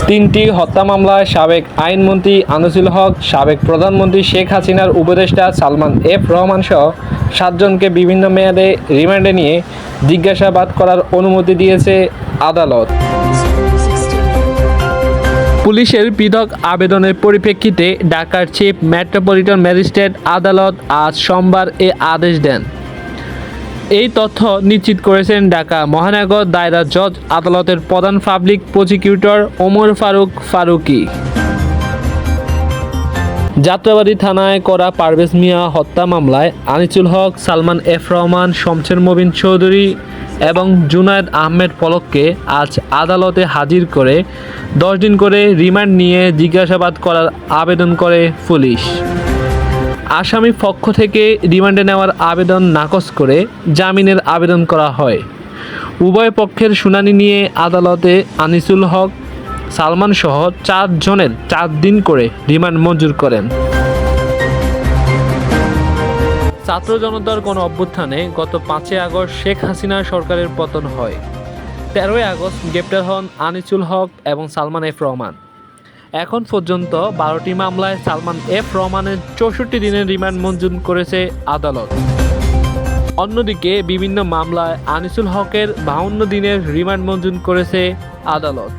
তিনটি হত্যা মামলায় সাবেক আইনমন্ত্রী আনিসুল হক, সাবেক প্রধানমন্ত্রী শেখ হাসিনার উপদেষ্টা সালমান এফ রহমান সহ 7 জনকে বিভিন্ন মেয়াদে রিমান্ডে নিয়ে জিজ্ঞাসাবাদ করার অনুমতি দিয়েছে আদালত। পুলিশের পৃথক আবেদনের পরিপ্রেক্ষিতে ঢাকার চিফ মেট্রোপলিটন ম্যাজিস্ট্রেট আদালত আজ সোমবার এ আদেশ দেন। এই তথ্য নিশ্চিত করেছেন ঢাকা মহানগর দায়রা জজ আদালতের প্রধান পাবলিক প্রসিকিউটর ওমর ফারুক ফারুকী। যাত্রাবাড়ী থানায় করা পারভেজ মিয়া হত্যা মামলায় আনিসুল হক, সালমান এফ রহমান, শমসের মবিন চৌধুরী এবং জুনায়েদ আহমেদ পলককে আজ আদালতে হাজির করে 10 দিন করে রিমান্ড নিয়ে জিজ্ঞাসাবাদ করার আবেদন করে পুলিশ। আসামি পক্ষ থেকে রিমান্ডে নেওয়ার আবেদন নাকচ করে জামিনের আবেদন করা হয়। উভয় পক্ষের শুনানি নিয়ে আদালতে আনিসুল হক, সালমান সহ 4 জনের 4 দিন করে রিমান্ড মঞ্জুর করেন। ছাত্র জনতার গণ অভ্যুত্থানে গত 5 আগস্ট শেখ হাসিনা সরকারের পতন হয়। 13 আগস্ট গ্রেপ্তার হন আনিসুল হক এবং সালমান এফ রহমান। এখন পর্যন্ত 12টি মামলায় সালমান এফ রহমানের 64 দিনের রিমান্ড মঞ্জুর করেছে আদালত। অন্যদিকে বিভিন্ন মামলায় আনিসুল হকের 52 দিনের রিমান্ড মঞ্জুর করেছে আদালত।